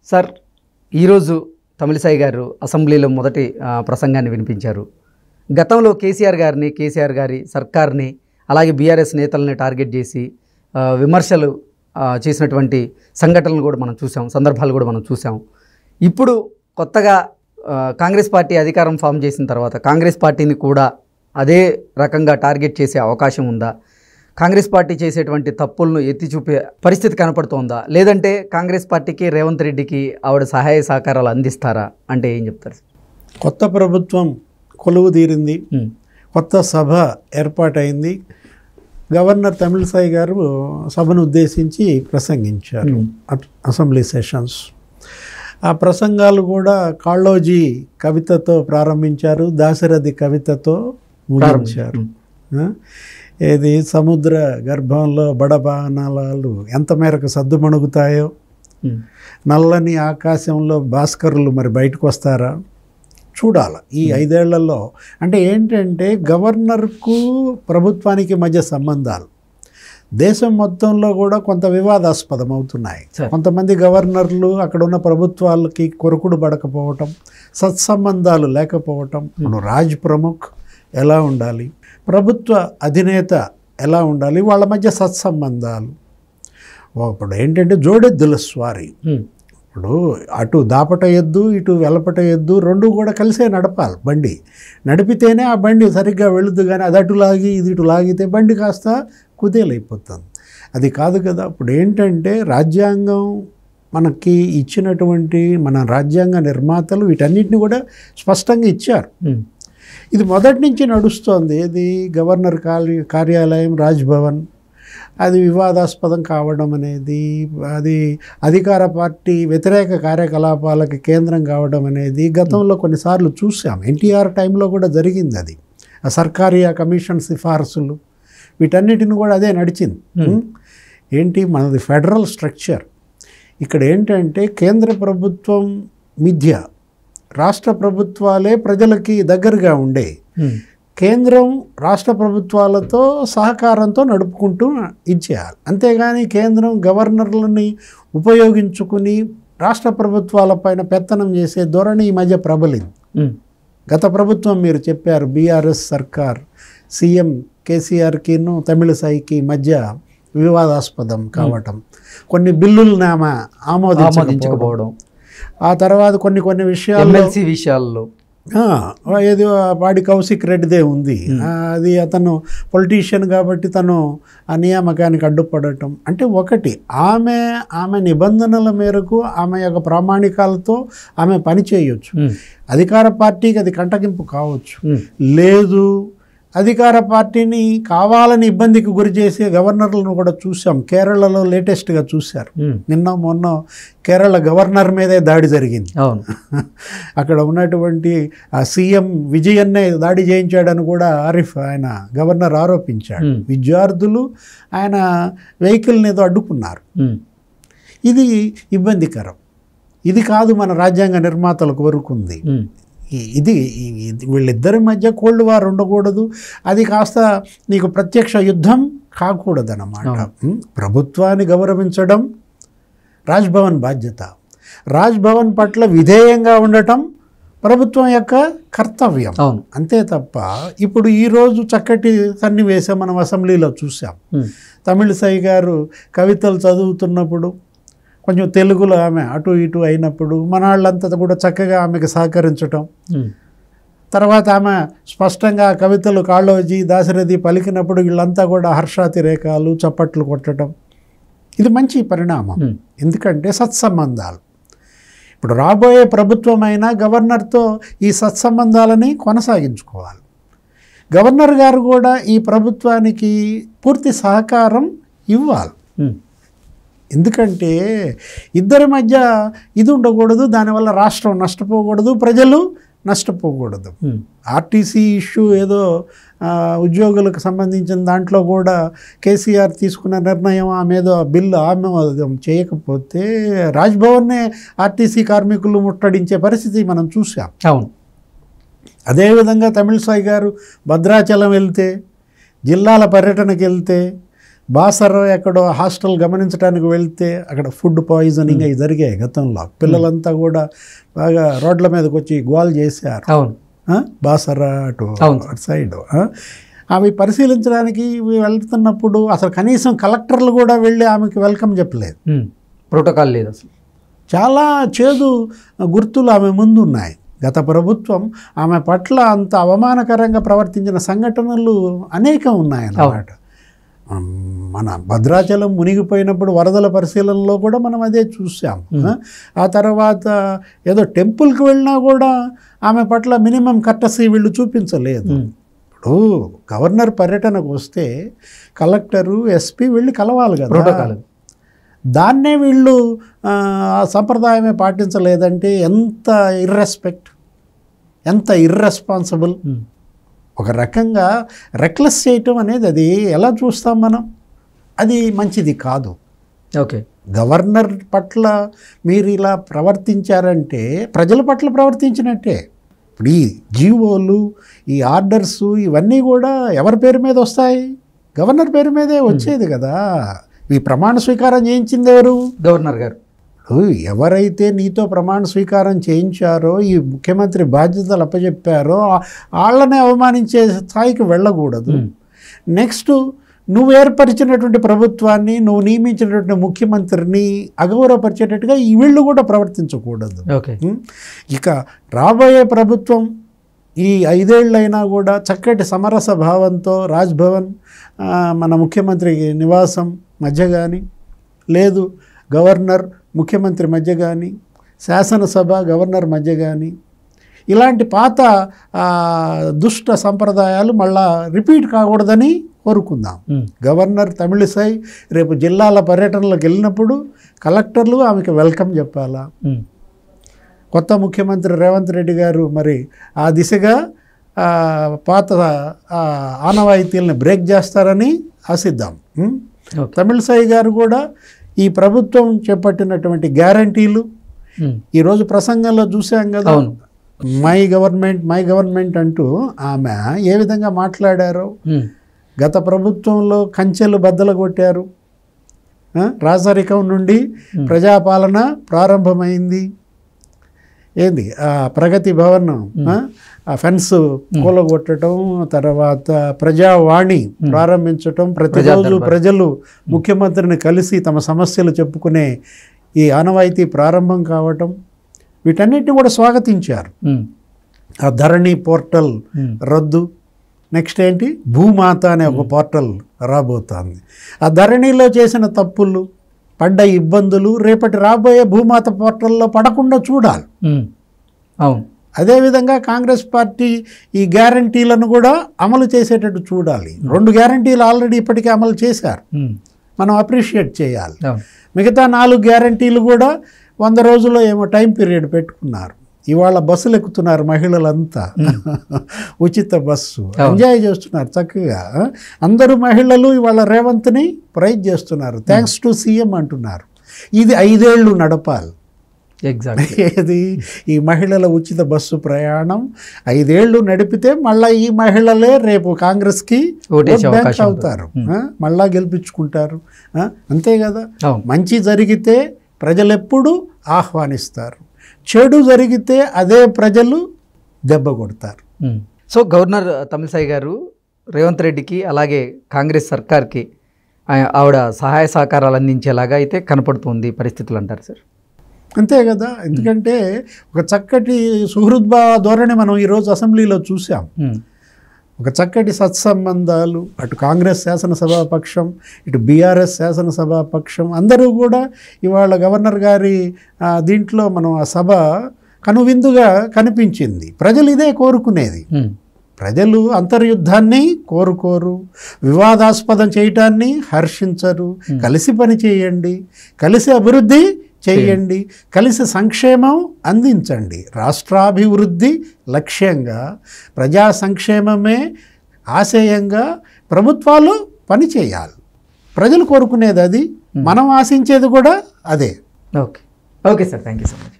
Sir ఈరోజు తమిళిసై గారు అసెంబ్లీలో మొదటి ప్రసంగాన్ని వినిపించారు. గతంలో కేసీఆర్ గారి సర్కార్ని అలాగే బీఆర్ఎస్ నేతల్ని టార్గెట్ చేసి విమర్శలు చేసినటువంటి సంఘటనలు కూడా మనం చూసాం, సందర్భాలు కూడా మనం చూసాం. ఇప్పుడు కొత్తగా కాంగ్రెస్ పార్టీ అధికారం ఫామ్ చేసిన తర్వాత కాంగ్రెస్ పార్టీని కూడా అదే రకంగా టార్గెట్ చేసే అవకాశం ఉందా? కాంగ్రెస్ పార్టీ చేసేటువంటి తప్పులను ఎత్తి చూపే పరిస్థితి కనపడుతోందా? లేదంటే కాంగ్రెస్ పార్టీకి రేవంత్ రెడ్డికి ఆవిడ సహాయ సహకారాలు అందిస్తారా అంటే ఏం చెప్తారు? కొత్త ప్రభుత్వం కొలువు తీరింది, కొత్త సభ ఏర్పాటైంది. గవర్నర్ తమిళిసై గారు సభను ఉద్దేశించి ప్రసంగించారు అసెంబ్లీ సెషన్స్. ఆ ప్రసంగాలు కూడా కాళోజీ కవితతో ప్రారంభించారు, దాశరథి కవితతో ముగించారు. ఏది సముద్ర గర్భంలో బడబానలాలు ఎంత మేరకు సద్దుమణుగుతాయో, నల్లని ఆకాశంలో భాస్కరులు మరి బయటకు వస్తారా చూడాలి ఈ 5 ఏళ్లలో. అంటే ఏంటంటే గవర్నర్కు ప్రభుత్వానికి మధ్య సంబంధాలు దేశం మొత్తంలో కూడా కొంత వివాదాస్పదం అవుతున్నాయి. కొంతమంది గవర్నర్లు అక్కడ ఉన్న ప్రభుత్వాలకి కొరకుడు పడకపోవటం, సత్సంబంధాలు లేకపోవటం. రాజ్ ప్రముఖ్ ఎలా ఉండాలి, ప్రభుత్వ అధినేత ఎలా ఉండాలి, వాళ్ళ మధ్య సత్సంబంధాలు. ఇప్పుడు ఏంటంటే జోడెద్దుల స్వారీ. ఇప్పుడు అటు దాపట ఎద్దు ఇటు వెలపట ఎద్దు రెండు కూడా కలిసే నడపాలి. బండి నడిపితేనే ఆ బండి సరిగ్గా వెళుద్దు, కానీ అది అటు లాగి ఇది ఇటు లాగితే బండి కాస్త కుదేలైపోతుంది. అది కాదు కదా. ఇప్పుడు ఏంటంటే రాజ్యాంగం మనకి ఇచ్చినటువంటి మన రాజ్యాంగ నిర్మాతలు వీటన్నిటిని కూడా స్పష్టంగా ఇచ్చారు. ఇది మొదటి నుంచి నడుస్తోంది. ఇది గవర్నర్ కార్యాలయం రాజ్భవన్ అది వివాదాస్పదం కావడం అనేది, అది అధికార పార్టీ వ్యతిరేక కార్యకలాపాలకి కేంద్రం కావడం అనేది గతంలో కొన్నిసార్లు చూసాం. ఎన్టీఆర్ టైంలో కూడా జరిగింది. అది ఆ సర్కారియా కమిషన్ సిఫార్సులు వీటన్నిటిని కూడా అదే నడిచింది. ఏంటి మనది ఫెడరల్ స్ట్రక్చర్. ఇక్కడ ఏంటంటే కేంద్ర ప్రభుత్వం మిథ్య, రాష్ట్ర ప్రభుత్వాలే ప్రజలకి దగ్గరగా ఉండే, కేంద్రం రాష్ట్ర ప్రభుత్వాలతో సహకారంతో నడుపుకుంటూ ఇచ్చేయాలి. అంతేగాని కేంద్రం గవర్నర్లని ఉపయోగించుకుని రాష్ట్ర ప్రభుత్వాలపైన పెత్తనం చేసే ధోరణి ఈ మధ్య ప్రబలింది. గత ప్రభుత్వం మీరు చెప్పారు బీఆర్ఎస్ సర్కార్ సీఎం కేసీఆర్కిను తమిళిసైకి మధ్య వివాదాస్పదం కావటం, కొన్ని బిల్లులను ఆమె ఆమోదించకపోవడం, ఆ తర్వాత కొన్ని విషయాల్లో ఏదో వాడి కౌశిక్ రెడ్డిదే ఉంది, అది అతను పొలిటీషియన్ కాబట్టి తను ఆ నియామకానికి అడ్డుపడటం. అంటే ఒకటి ఆమె నిబంధనల మేరకు ఆమె యొక్క ప్రామాణికాలతో ఆమె పని చేయొచ్చు. అధికార పార్టీకి అది కంటగింపు కావచ్చు. లేదు అధికార పార్టీని కావాలని ఇబ్బందికి గురి చేసే గవర్నర్లను కూడా చూసాం. కేరళలో లేటెస్ట్గా చూశారు. నిన్న మొన్న కేరళ గవర్నర్ మీదే దాడి జరిగింది. అక్కడ ఉన్నటువంటి ఆ సీఎం విజయన్నే దాడి చేయించాడని కూడా ఆరిఫ్ ఆయన గవర్నర్ ఆరోపించాడు. విద్యార్థులు ఆయన వెహికల్ని ఏదో అడ్డుకున్నారు. ఇది ఇబ్బందికరం. ఇది కాదు మన రాజ్యాంగ నిర్మాతలు కోరుకుంది. ఇది వీళ్ళిద్దరి మధ్య కోల్డ్ వార్ ఉండకూడదు. అది కాస్త నీకు ప్రత్యక్ష యుద్ధం కాకూడదన్నమాట. ప్రభుత్వాన్ని గౌరవించడం రాజ్భవన్ బాధ్యత, రాజ్భవన్ పట్ల విధేయంగా ఉండటం ప్రభుత్వం యొక్క కర్తవ్యం. అంతే తప్ప ఇప్పుడు ఈరోజు చక్కటి సన్నివేశం మనం అసెంబ్లీలో చూసాం. తమిళిసై గారు కవితలు చదువుతున్నప్పుడు కొంచెం తెలుగులో ఆమె అటు ఇటు అయినప్పుడు మన వాళ్ళంతా కూడా చక్కగా ఆమెకు సహకరించటం, తర్వాత ఆమె స్పష్టంగా కవితలు కాళోజీ దాశరథి పలికినప్పుడు వీళ్ళంతా కూడా హర్షాతిరేకాలు చప్పట్లు కొట్టడం, ఇది మంచి పరిణామం. ఎందుకంటే సత్సంబంధాలు ఇప్పుడు రాబోయే ప్రభుత్వం అయినా గవర్నర్తో ఈ సత్సంబంధాలని కొనసాగించుకోవాలి. గవర్నర్ గారు కూడా ఈ ప్రభుత్వానికి పూర్తి సహకారం ఇవ్వాలి. ఎందుకంటే ఇద్దరి మధ్య ఇది ఉండకూడదు, దానివల్ల రాష్ట్రం నష్టపోకూడదు, ప్రజలు నష్టపోకూడదు. ఆర్టీసీ ఇష్యూ ఏదో ఉద్యోగులకు సంబంధించిన దాంట్లో కూడా కేసీఆర్ తీసుకున్న నిర్ణయం ఆమెదో బిల్లు ఆమోదం చేయకపోతే రాజ్భవన్నే ఆర్టీసీ కార్మికులు ముట్టడించే పరిస్థితి మనం చూసాం. అవును. అదేవిధంగా తమిళిసై గారు భద్రాచలం వెళ్తే, జిల్లాల పర్యటనకి వెళ్తే బాసర ఎక్కడో హాస్టల్ గమనించడానికి వెళ్తే అక్కడ ఫుడ్ పాయిజనింగ్ అవి జరిగాయి గతంలో. పిల్లలంతా కూడా బాగా రోడ్ల మీదకి వచ్చి గోల్ చేశారు. బాసర అటు సైడ్ అవి పరిశీలించడానికి వెళ్తున్నప్పుడు అసలు కనీసం కలెక్టర్లు కూడా వెళ్ళి ఆమెకి వెల్కమ్ చెప్పలేదు. ప్రోటోకాల్ లేదు అసలు. చాలా చేదు గుర్తులు ఆమె ముందు ఉన్నాయి. గత ప్రభుత్వం ఆమె పట్ల అంత అవమానకరంగా ప్రవర్తించిన సంఘటనలు అనేకం ఉన్నాయన్నమాట. మన భద్రాచలం మునిగిపోయినప్పుడు వరదల పరిశీలనలో కూడా మనం అదే చూసాం. ఆ తర్వాత ఏదో టెంపుల్కి వెళ్ళినా కూడా ఆమె పట్ల మినిమం కర్టసీ వీళ్ళు చూపించలేదు. ఇప్పుడు గవర్నర్ పర్యటనకు వస్తే కలెక్టరు, ఎస్పీ వెళ్ళి కలవాలి కదా, ప్రోటోకాల్. దాన్నే వీళ్ళు సంప్రదాయమే పాటించలేదంటే ఎంత ఇర్రెస్పెక్ట్, ఎంత ఇర్రెస్పాన్సిబుల్. ఒక రకంగా రెక్లెస్ చేయటం అనేది అది ఎలా చూస్తాం మనం, అది మంచిది కాదు. ఓకే, గవర్నర్ పట్ల మీరు ఇలా ప్రవర్తించారంటే ప్రజల పట్ల ప్రవర్తించినట్టే. ఇప్పుడు ఈ జీవోలు, ఈ ఆర్డర్స్ ఇవన్నీ కూడా ఎవరి పేరు మీద వస్తాయి? గవర్నర్ పేరు మీదే వచ్చేది కదా. ఈ ప్రమాణ స్వీకారం చేయించింది ఎవరు? గవర్నర్ గారు. ఎవరైతే నీతో ప్రమాణ స్వీకారం చేయించారో, ఈ ముఖ్యమంత్రి బాధ్యతలు అప్పచెప్పారో వాళ్ళనే అవమానించే స్థాయికి వెళ్ళకూడదు. నెక్స్ట్, నువ్వు ఏర్పరిచినటువంటి ప్రభుత్వాన్ని, నువ్వు నియమించినటువంటి ముఖ్యమంత్రిని అగౌరవపరిచేటట్టుగా ఈ వీళ్ళు కూడా ప్రవర్తించకూడదు. ఇక రాబోయే ప్రభుత్వం ఈ 5 ఏళ్ళైనా కూడా చక్కటి సమరస భావంతో రాజ్భవన్, మన ముఖ్యమంత్రి నివాసం మధ్య కానీ, లేదు గవర్నర్ ముఖ్యమంత్రి మధ్య కానీ, శాసనసభ గవర్నర్ మధ్య కానీ, ఇలాంటి పాత దుష్ట సంప్రదాయాలు మళ్ళా రిపీట్ కాకూడదని కోరుకుందాం. గవర్నర్ తమిళిసై రేపు జిల్లాల పర్యటనలకు వెళ్ళినప్పుడు కలెక్టర్లు ఆమెకి వెల్కమ్ చెప్పాలా. కొత్త ముఖ్యమంత్రి రేవంత్ రెడ్డి గారు మరి ఆ దిశగా పాత ఆనవాయితీలను బ్రేక్ చేస్తారని ఆశిద్దాం. తమిళిసై గారు కూడా ఈ ప్రభుత్వం చేపట్టినటువంటి గ్యారంటీలు ఈరోజు ప్రసంగంలో చూసాం కదా, మై గవర్నమెంట్ అంటూ ఆమె ఏ విధంగా మాట్లాడారో. గత ప్రభుత్వంలో కంచెలు బద్దలు కొట్టారు, రాజరికం నుండి ప్రజాపాలన ప్రారంభమైంది. ఏంది ప్రగతి భవన్ ఆ ఫెన్స్ కూలగొట్టడం, తర్వాత ప్రజావాణి ప్రారంభించటం, ప్రతిరోజు ప్రజలు ముఖ్యమంత్రిని కలిసి తమ సమస్యలు చెప్పుకునే ఈ ఆనవాయితీ ప్రారంభం కావటం, వీటన్నిటిని కూడా స్వాగతించారు. ఆ ధరణి పోర్టల్ రద్దు, నెక్స్ట్ ఏంటి భూమాత అనే ఒక పోర్టల్ రాబోతోంది. ఆ ధరణిలో చేసిన తప్పులు, పడ్డ ఇబ్బందులు రేపటి రాబోయే భూమాత పోర్టల్లో పడకుండా చూడాలి. అవును, అదేవిధంగా కాంగ్రెస్ పార్టీ ఈ గ్యారంటీలను కూడా అమలు చేసేటట్టు చూడాలి. 2 గ్యారంటీలు ఆల్రెడీ ఇప్పటికే అమలు చేశారు, మనం అప్రిషియేట్ చేయాలి. మిగతా 4 గ్యారంటీలు కూడా 100 రోజుల్లో ఏమో టైం పీరియడ్ పెట్టుకున్నారు. ఇవాళ బస్సులు ఎక్కుతున్నారు మహిళలంతా, ఉచిత బస్సు ఎంజాయ్ చేస్తున్నారు చక్కగా. అందరూ మహిళలు ఇవాళ రేవంత్ని ప్రైజ్ చేస్తున్నారు, థ్యాంక్స్ టు సీఎం అంటున్నారు. ఇది 5 ఏళ్ళు నడపాలి. ఏది ఈ మహిళల ఉచిత బస్సు ప్రయాణం 5 ఏళ్ళు నడిపితే మళ్ళీ ఈ మహిళలే రేపు కాంగ్రెస్కి బ్యాంక్ అవుతారు, మళ్ళా గెలిపించుకుంటారు. అంతే కదా. మంచి జరిగితే ప్రజలెప్పుడు ఆహ్వానిస్తారు, చెడు జరిగితే అదే ప్రజలు దెబ్బ కొడతారు. సో గవర్నర్ తమిళిసై గారు రేవంత్ రెడ్డికి అలాగే కాంగ్రెస్ సర్కార్కి ఆవిడ సహాయ సహకారాలు అందించేలాగా అయితే కనపడుతుంది పరిస్థితులు అంటారు సార్? అంతే కదా. ఎందుకంటే ఒక చక్కటి సుహృద్భావ ధోరణి మనం ఈరోజు అసెంబ్లీలో చూసాం. ఒక చక్కటి సత్సంబంధాలు, అటు కాంగ్రెస్ శాసనసభాపక్షం, ఇటు బీఆర్ఎస్ శాసనసభాపక్షం అందరూ కూడా ఇవాళ గవర్నర్ గారి దీంట్లో మనం ఆ సభ కనువిందుగా కనిపించింది. ప్రజలు ఇదే కోరుకునేది. ప్రజలు అంతర్యుద్ధాన్ని కోరుకోరు, వివాదాస్పదం చేయటాన్ని హర్షించరు. కలిసి పని చేయండి, కలిసి అభివృద్ధి చేయండి, కలిసి సంక్షేమం అందించండి. రాష్ట్రాభివృద్ధి లక్ష్యంగా, ప్రజా సంక్షేమమే ఆశయంగా ప్రభుత్వాలు పనిచేయాలి. ప్రజలు కోరుకునేది అది, మనం ఆశించేది కూడా అదే. Okay sir, thank you so much.